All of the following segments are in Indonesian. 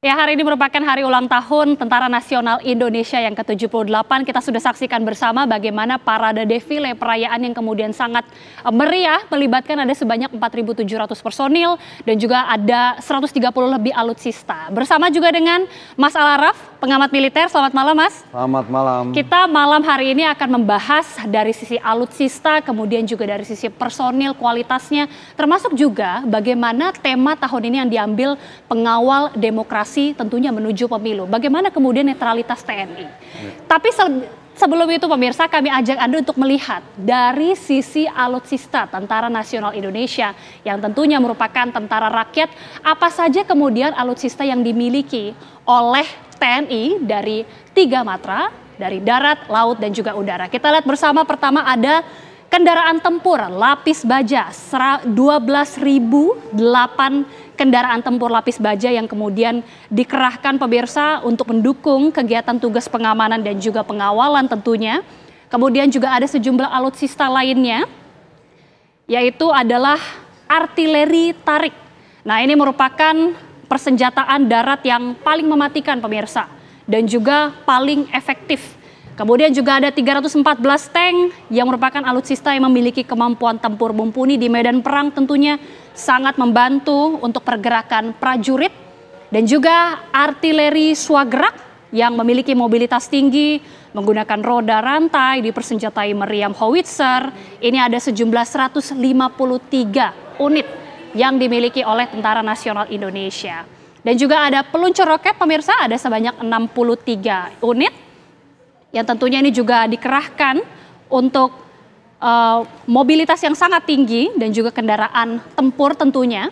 Ya, hari ini merupakan hari ulang tahun Tentara Nasional Indonesia yang ke-78. Kita sudah saksikan bersama bagaimana parade defile perayaan yang kemudian sangat meriah, melibatkan ada sebanyak 4.700 personil dan juga ada 130 lebih alutsista. Bersama juga dengan Mas Al-Araf, pengamat militer. Selamat malam, Mas. Selamat malam. Kita malam hari ini akan membahas dari sisi alutsista, kemudian juga dari sisi personil, kualitasnya, termasuk juga bagaimana tema tahun ini yang diambil pengawal demokrasi tentunya menuju pemilu. Bagaimana kemudian netralitas TNI. Tapi sebelum itu pemirsa, kami ajak Anda untuk melihat dari sisi alutsista Tentara Nasional Indonesia yang tentunya merupakan tentara rakyat, apa saja kemudian alutsista yang dimiliki oleh TNI dari 3 matra, dari darat, laut, dan juga udara. Kita lihat bersama, pertama ada kendaraan tempur lapis baja, 12.008 kendaraan tempur lapis baja yang kemudian dikerahkan pemirsa untuk mendukung kegiatan tugas pengamanan dan juga pengawalan tentunya. Kemudian juga ada sejumlah alutsista lainnya, yaitu adalah artileri tarik. Nah, ini merupakan persenjataan darat yang paling mematikan pemirsa dan juga paling efektif. Kemudian juga ada 314 tank yang merupakan alutsista yang memiliki kemampuan tempur mumpuni di medan perang, tentunya sangat membantu untuk pergerakan prajurit. Dan juga artileri swagerak yang memiliki mobilitas tinggi, menggunakan roda rantai, dipersenjatai meriam howitzer. Ini ada sejumlah 153 unit yang dimiliki oleh Tentara Nasional Indonesia. Dan juga ada peluncur roket pemirsa, ada sebanyak 63 unit. Yang tentunya ini juga dikerahkan untuk mobilitas yang sangat tinggi dan juga kendaraan tempur tentunya.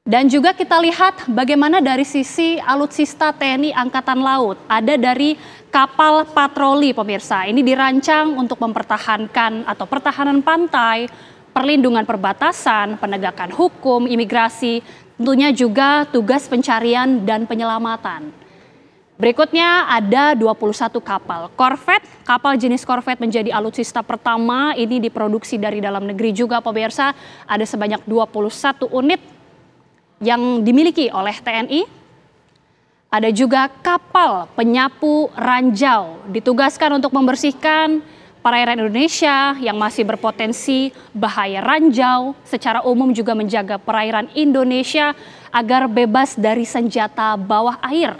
Dan juga kita lihat bagaimana dari sisi alutsista TNI Angkatan Laut. Ada dari kapal patroli pemirsa. Ini dirancang untuk mempertahankan atau pertahanan pantai, perlindungan perbatasan, penegakan hukum, imigrasi, tentunya juga tugas pencarian dan penyelamatan. Berikutnya ada 21 kapal korvet. Kapal jenis korvet menjadi alutsista pertama, ini diproduksi dari dalam negeri juga pemirsa. Ada sebanyak 21 unit yang dimiliki oleh TNI. Ada juga kapal penyapu ranjau, ditugaskan untuk membersihkan perairan Indonesia yang masih berpotensi bahaya ranjau. Secara umum juga menjaga perairan Indonesia agar bebas dari senjata bawah air.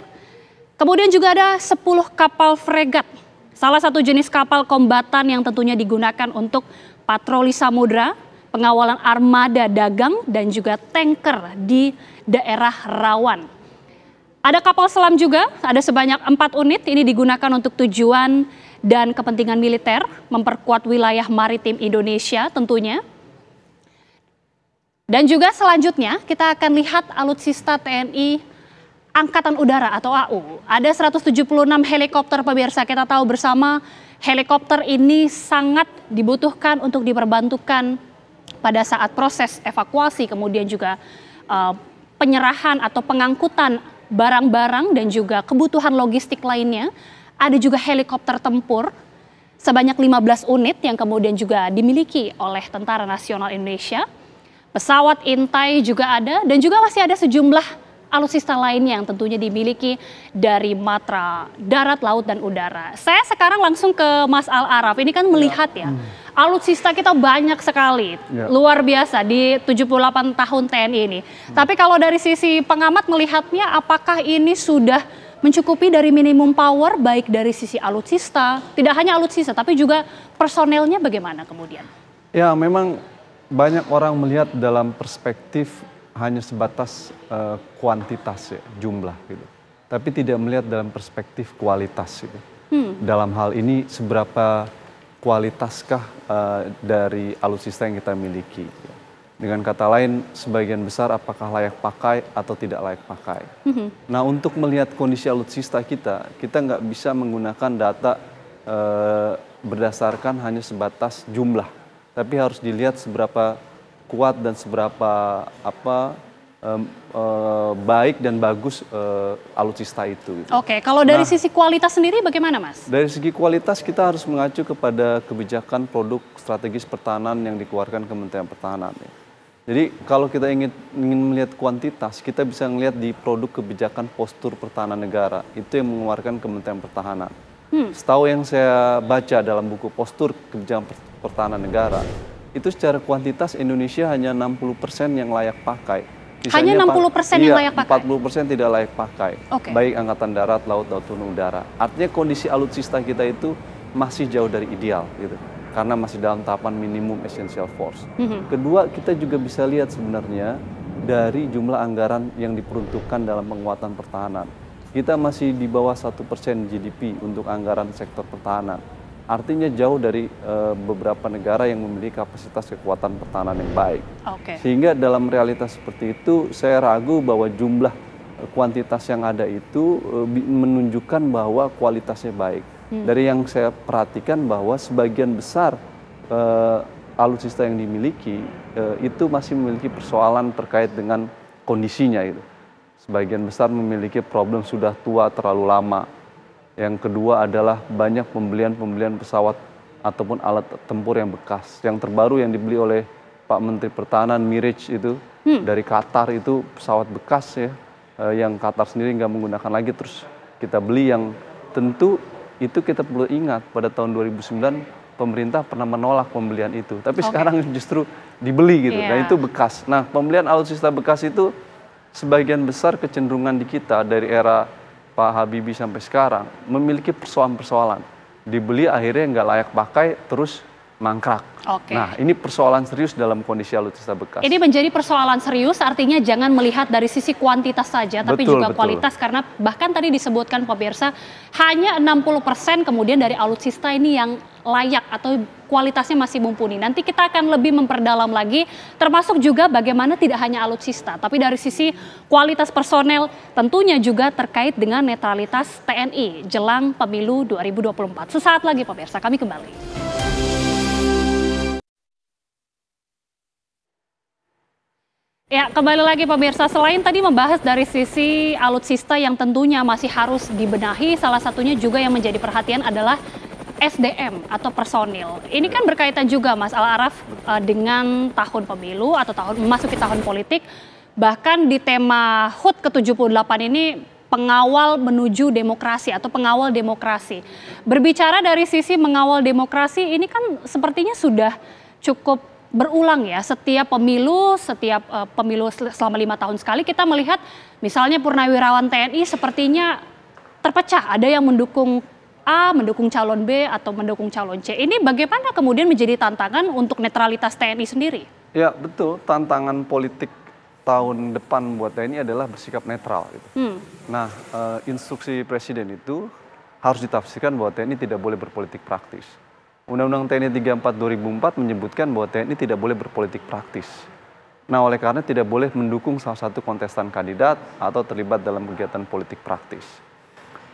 Kemudian juga ada 10 kapal fregat, salah satu jenis kapal kombatan yang tentunya digunakan untuk patroli samudra, pengawalan armada dagang, dan juga tanker di daerah rawan. Ada kapal selam juga, ada sebanyak 4 unit, ini digunakan untuk tujuan dan kepentingan militer, memperkuat wilayah maritim Indonesia tentunya. Dan juga selanjutnya kita akan lihat alutsista TNI Angkatan Udara atau AU. Ada 176 helikopter pemirsa. Kita tahu bersama helikopter ini sangat dibutuhkan untuk diperbantukan pada saat proses evakuasi, kemudian juga penyerahan atau pengangkutan barang-barang dan juga kebutuhan logistik lainnya. Ada juga helikopter tempur sebanyak 15 unit yang kemudian juga dimiliki oleh Tentara Nasional Indonesia. Pesawat intai juga ada dan juga masih ada sejumlah alutsista lainnya yang tentunya dimiliki dari matra darat, laut, dan udara. Saya sekarang langsung ke Mas Al-Araf. Ini kan melihat ya, alutsista kita banyak sekali, luar biasa di 78 tahun TNI ini. Tapi kalau dari sisi pengamat melihatnya, apakah ini sudah mencukupi dari minimum power, baik dari sisi alutsista, tidak hanya alutsista, tapi juga personelnya bagaimana kemudian? Ya, memang banyak orang melihat dalam perspektif hanya sebatas kuantitas ya, jumlah gitu. Tapi tidak melihat dalam perspektif kualitas gitu. Dalam hal ini seberapa kualitaskah dari alutsista yang kita miliki. Gitu. Dengan kata lain, sebagian besar apakah layak pakai atau tidak layak pakai. Nah, untuk melihat kondisi alutsista kita nggak bisa menggunakan data berdasarkan hanya sebatas jumlah. Tapi harus dilihat seberapa kuat dan seberapa baik dan bagus alutsista itu. Gitu. Oke, kalau dari sisi kualitas sendiri bagaimana, Mas? Dari segi kualitas kita harus mengacu kepada kebijakan produk strategis pertahanan yang dikeluarkan Kementerian Pertahanan. Ya. Jadi kalau kita ingin melihat kuantitas, kita bisa melihat di produk kebijakan postur pertahanan negara. Itu yang mengeluarkan Kementerian Pertahanan. Setahu yang saya baca dalam buku postur kebijakan pertahanan negara, itu secara kuantitas Indonesia hanya 60% yang layak pakai. Hanya 60% yang layak pakai? 40% tidak layak pakai. Baik Angkatan Darat, Laut, maupun Udara. Artinya kondisi alutsista kita itu masih jauh dari ideal gitu. Karena masih dalam tahapan minimum essential force. Kedua, kita juga bisa lihat sebenarnya dari jumlah anggaran yang diperuntukkan dalam penguatan pertahanan. Kita masih di bawah 1% GDP untuk anggaran sektor pertahanan. Artinya jauh dari beberapa negara yang memiliki kapasitas kekuatan pertahanan yang baik. Sehingga dalam realitas seperti itu, saya ragu bahwa jumlah kuantitas yang ada itu menunjukkan bahwa kualitasnya baik. Dari yang saya perhatikan bahwa sebagian besar alutsista yang dimiliki itu masih memiliki persoalan terkait dengan kondisinya itu. Sebagian besar memiliki problem sudah tua terlalu lama. Yang kedua adalah banyak pembelian pesawat ataupun alat tempur yang bekas. Yang terbaru yang dibeli oleh Pak Menteri Pertahanan Mirage itu dari Qatar itu pesawat bekas ya, yang Qatar sendiri nggak menggunakan lagi, terus kita beli yang tentu itu kita perlu ingat pada tahun 2009 pemerintah pernah menolak pembelian itu, tapi sekarang justru dibeli gitu. Nah itu bekas. Nah pembelian alutsista bekas itu sebagian besar kecenderungan di kita dari era Pak Habibie sampai sekarang memiliki persoalan-persoalan. Dibeli akhirnya nggak layak pakai terus mangkrak. Nah ini persoalan serius dalam kondisi alutsista bekas. Ini menjadi persoalan serius, artinya jangan melihat dari sisi kuantitas saja, tapi juga kualitas, karena bahkan tadi disebutkan pemirsa hanya 60% kemudian dari alutsista ini yang layak atau kualitasnya masih mumpuni. Nanti kita akan lebih memperdalam lagi, termasuk juga bagaimana tidak hanya alutsista, tapi dari sisi kualitas personel tentunya juga terkait dengan netralitas TNI jelang pemilu 2024. Sesaat lagi pemirsa, kami kembali. Ya, kembali lagi pemirsa, selain tadi membahas dari sisi alutsista yang tentunya masih harus dibenahi, salah satunya juga yang menjadi perhatian adalah SDM atau personil. Ini kan berkaitan juga Mas Al-Araf dengan tahun pemilu atau memasuki tahun politik, bahkan di tema HUT ke-78 ini pengawal menuju demokrasi atau pengawal demokrasi. Berbicara dari sisi mengawal demokrasi ini kan sepertinya sudah cukup berulang ya, setiap pemilu selama 5 tahun sekali kita melihat misalnya purnawirawan TNI sepertinya terpecah, ada yang mendukung A, mendukung calon B, atau mendukung calon C. Ini bagaimana kemudian menjadi tantangan untuk netralitas TNI sendiri? Ya betul, tantangan politik tahun depan buat TNI adalah bersikap netral gitu. Nah instruksi Presiden itu harus ditafsirkan bahwa TNI tidak boleh berpolitik praktis. Undang-Undang TNI 34 2004 menyebutkan bahwa TNI tidak boleh berpolitik praktis. Nah, oleh karena tidak boleh mendukung salah satu kontestan kandidat atau terlibat dalam kegiatan politik praktis.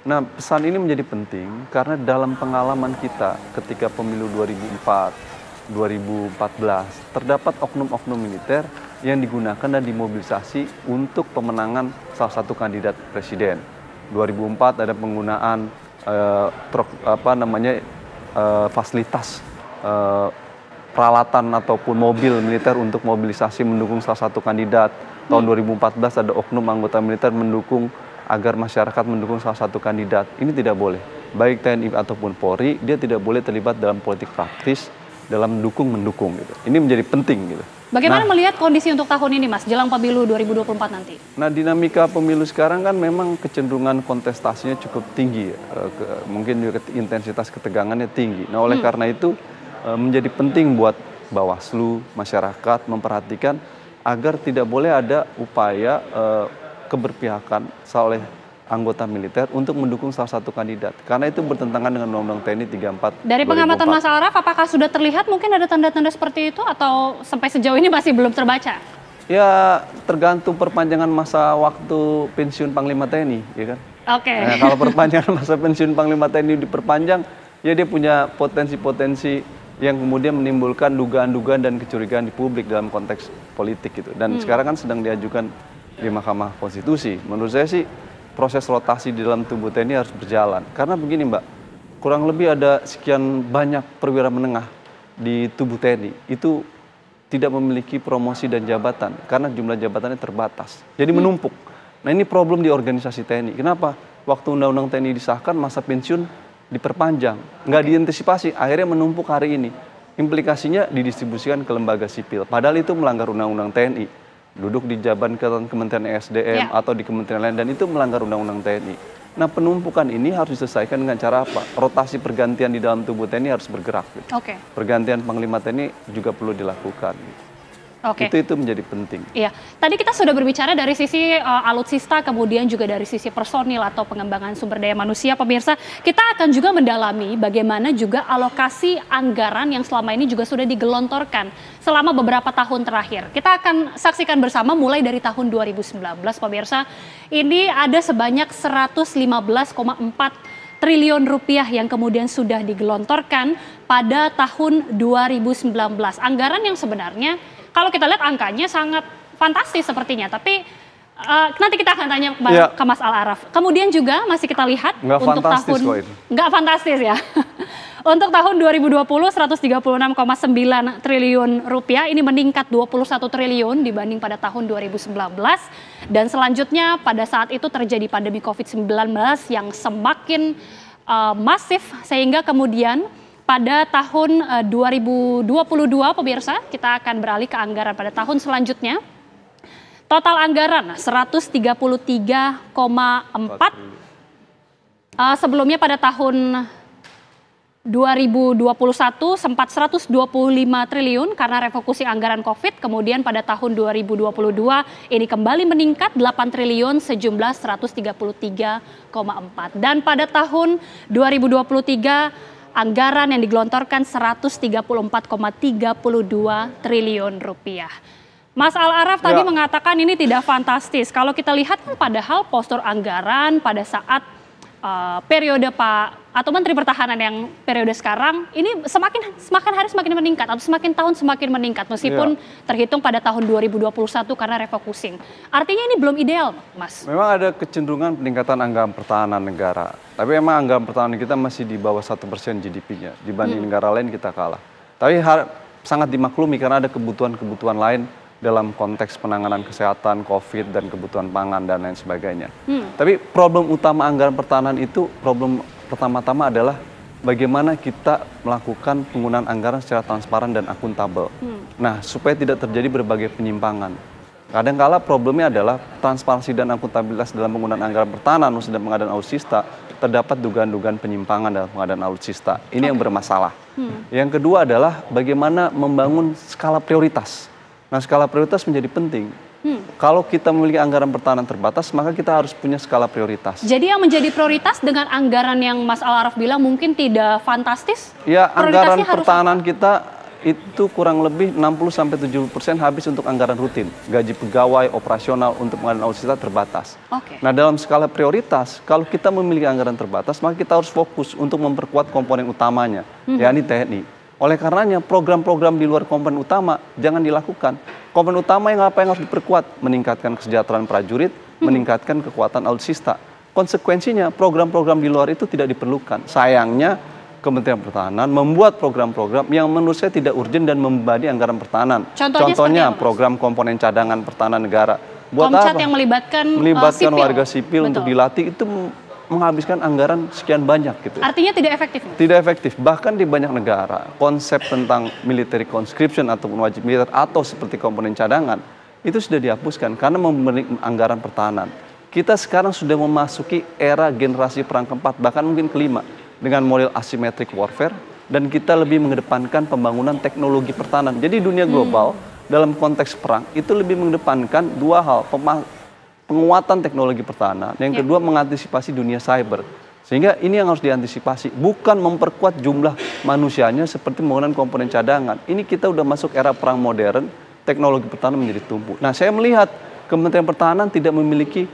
Nah, pesan ini menjadi penting karena dalam pengalaman kita ketika pemilu 2004, 2014, terdapat oknum-oknum militer yang digunakan dan dimobilisasi untuk pemenangan salah satu kandidat presiden. 2004 ada penggunaan fasilitas peralatan ataupun mobil militer untuk mobilisasi mendukung salah satu kandidat. Tahun 2014 ada oknum anggota militer mendukung agar masyarakat mendukung salah satu kandidat. Ini tidak boleh. Baik TNI ataupun Polri, dia tidak boleh terlibat dalam politik praktis, dalam mendukung gitu. Ini menjadi penting gitu. Bagaimana melihat kondisi untuk tahun ini Mas, jelang pemilu 2024 nanti? Nah, dinamika pemilu sekarang kan memang kecenderungan kontestasinya cukup tinggi ya. Mungkin juga intensitas ketegangannya tinggi. Nah, oleh karena itu menjadi penting buat Bawaslu, masyarakat memperhatikan agar tidak boleh ada upaya keberpihakan oleh anggota militer untuk mendukung salah satu kandidat. Karena itu bertentangan dengan Undang-Undang TNI 34. Dari pengamatan Mas Al-Araf, apakah sudah terlihat mungkin ada tanda-tanda seperti itu atau sampai sejauh ini masih belum terbaca? Ya, tergantung perpanjangan masa waktu pensiun Panglima TNI, ya kan? Nah, kalau perpanjangan masa pensiun Panglima TNI diperpanjang, ya dia punya potensi-potensi yang kemudian menimbulkan dugaan-dugaan dan kecurigaan di publik dalam konteks politik gitu. Dan sekarang kan sedang diajukan di Mahkamah Konstitusi. Menurut saya sih proses rotasi di dalam tubuh TNI harus berjalan. Karena begini Mbak, kurang lebih ada sekian banyak perwira menengah di tubuh TNI. Itu tidak memiliki promosi dan jabatan karena jumlah jabatannya terbatas. Jadi menumpuk. Nah ini problem di organisasi TNI. Kenapa? Waktu Undang-Undang TNI disahkan masa pensiun diperpanjang, nggak diantisipasi, akhirnya menumpuk hari ini. Implikasinya didistribusikan ke lembaga sipil. Padahal itu melanggar Undang-Undang TNI. Duduk di jabatan Kementerian SDM atau di kementerian lain dan itu melanggar Undang-Undang TNI. Nah penumpukan ini harus diselesaikan dengan cara apa? Rotasi pergantian di dalam tubuh TNI harus bergerak. Gitu. Pergantian Panglima TNI juga perlu dilakukan. Itu menjadi penting. Iya, tadi kita sudah berbicara dari sisi alutsista, kemudian juga dari sisi personil atau pengembangan sumber daya manusia. Pemirsa, kita akan juga mendalami bagaimana juga alokasi anggaran yang selama ini juga sudah digelontorkan selama beberapa tahun terakhir. Kita akan saksikan bersama mulai dari tahun 2019, pemirsa. Ini ada sebanyak 115,4 triliun rupiah yang kemudian sudah digelontorkan pada tahun 2019. Anggaran yang sebenarnya kalau kita lihat angkanya sangat fantastis sepertinya, tapi nanti kita akan tanya ke Mas Al-Araf. Kemudian juga masih kita lihat untuk tahun nggak fantastis ya. Untuk tahun 2020 136,9 triliun rupiah, ini meningkat 21 triliun dibanding pada tahun 2019. Dan selanjutnya pada saat itu terjadi pandemi COVID-19 yang semakin masif sehingga kemudian pada tahun 2022, pemirsa, kita akan beralih ke anggaran pada tahun selanjutnya. Total anggaran 133,4. Sebelumnya pada tahun 2021 sempat 125 triliun karena refokusi anggaran COVID. Kemudian pada tahun 2022 ini kembali meningkat 8 triliun sejumlah 133,4. Dan pada tahun 2023 anggaran yang digelontorkan 134,32 triliun rupiah. Mas Al-Araf tadi mengatakan ini tidak fantastis. Kalau kita lihat kan padahal postur anggaran pada saat periode Pak atau Menteri Pertahanan yang periode sekarang ini semakin hari semakin meningkat atau semakin tahun semakin meningkat meskipun terhitung pada tahun 2021 karena refocusing. Artinya ini belum ideal, Mas. Memang ada kecenderungan peningkatan anggaran pertahanan negara. Tapi memang anggaran pertahanan kita masih di bawah 1% GDP-nya dibanding negara lain kita kalah. Tapi sangat dimaklumi karena ada kebutuhan-kebutuhan lain dalam konteks penanganan kesehatan, COVID, dan kebutuhan pangan, dan lain sebagainya. Tapi problem utama anggaran pertahanan itu, problem pertama-tama adalah bagaimana kita melakukan penggunaan anggaran secara transparan dan akuntabel. Nah, supaya tidak terjadi berbagai penyimpangan. Kadang-kala problemnya adalah transparansi dan akuntabilitas dalam penggunaan anggaran pertahanan, maksudnya pengadaan alutsista, terdapat dugaan-dugaan penyimpangan dalam pengadaan alutsista. Ini yang bermasalah. Yang kedua adalah bagaimana membangun skala prioritas. Nah, skala prioritas menjadi penting. Kalau kita memiliki anggaran pertahanan terbatas, maka kita harus punya skala prioritas. Jadi yang menjadi prioritas dengan anggaran yang Mas Al-Araf bilang mungkin tidak fantastis? Ya, anggaran pertahanan kita itu kurang lebih 60-70% habis untuk anggaran rutin. Gaji pegawai, operasional untuk pengadaan alutsista terbatas. Nah, dalam skala prioritas, kalau kita memiliki anggaran terbatas, maka kita harus fokus untuk memperkuat komponen utamanya, yakni TNI. Oleh karenanya program-program di luar komponen utama jangan dilakukan. Komponen utama yang harus diperkuat? Meningkatkan kesejahteraan prajurit, meningkatkan kekuatan alutsista. Konsekuensinya program-program di luar itu tidak diperlukan. Sayangnya Kementerian Pertahanan membuat program-program yang menurut saya tidak urgent dan membebani anggaran pertahanan. Contohnya program komponen cadangan pertahanan negara. Buat Komcat apa? Yang melibatkan warga sipil untuk dilatih itu menghabiskan anggaran sekian banyak gitu. Artinya tidak efektif? Tidak efektif. Bahkan di banyak negara, konsep tentang military conscription ataupun wajib militer atau seperti komponen cadangan, itu sudah dihapuskan karena memberi anggaran pertahanan. Kita sekarang sudah memasuki era generasi perang keempat, bahkan mungkin kelima, dengan model asymmetric warfare, dan kita lebih mengedepankan pembangunan teknologi pertahanan. Jadi dunia global dalam konteks perang itu lebih mengedepankan dua hal, penguatan teknologi pertahanan, yang kedua mengantisipasi dunia cyber. Sehingga ini yang harus diantisipasi, bukan memperkuat jumlah manusianya seperti pembangunan komponen cadangan. Ini kita udah masuk era perang modern, teknologi pertahanan menjadi tumbuh. Nah, saya melihat Kementerian Pertahanan tidak memiliki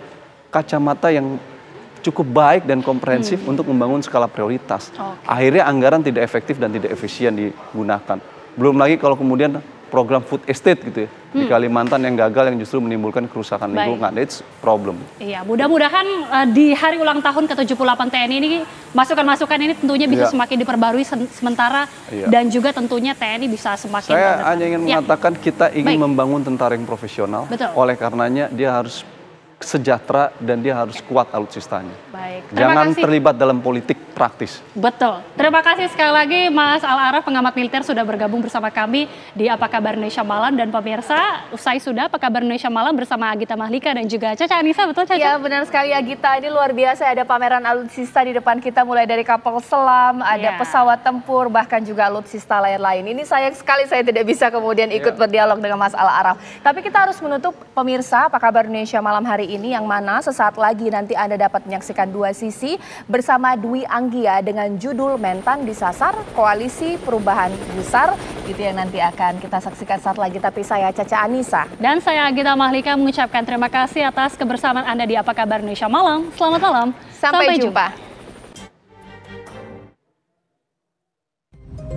kacamata yang cukup baik dan komprehensif untuk membangun skala prioritas. Akhirnya anggaran tidak efektif dan tidak efisien digunakan. Belum lagi kalau kemudian program food estate gitu ya di Kalimantan yang gagal, yang justru menimbulkan kerusakan lingkungan. It's problem. Iya, mudah-mudahan di hari ulang tahun ke-78 TNI ini masukan-masukan ini tentunya bisa semakin diperbarui sementara dan juga tentunya TNI bisa semakin. Saya hanya ingin mengatakan kita ingin membangun tentara yang profesional. Betul. Oleh karenanya dia harus sejahtera dan dia harus kuat alutsistanya. Baik. Jangan terlibat dalam politik praktis. Betul. Terima kasih sekali lagi Mas Al-Araf, pengamat militer, sudah bergabung bersama kami di Apa Kabar Indonesia Malam. Dan pemirsa, usai sudah Apa Kabar Indonesia Malam bersama Agita Mahlika dan juga Caca Anissa. Betul Caca? Ya benar sekali Agita, ini luar biasa, ada pameran alutsista di depan kita, mulai dari kapal selam, ada pesawat tempur, bahkan juga alutsista lain-lain. Ini sayang sekali saya tidak bisa kemudian ikut berdialog dengan Mas Al-Araf. Tapi kita harus menutup pemirsa Apa Kabar Indonesia Malam hari ini, yang mana sesaat lagi nanti Anda dapat menyaksikan Dua Sisi bersama Dwi Anggia dengan judul Mentan Disasar, Koalisi Perubahan Besar. Itu yang nanti akan kita saksikan saat lagi. Tapi saya Caca Anissa dan saya Agita Mahlika mengucapkan terima kasih atas kebersamaan Anda di Apa Kabar Indonesia Malam. Selamat malam. Sampai jumpa.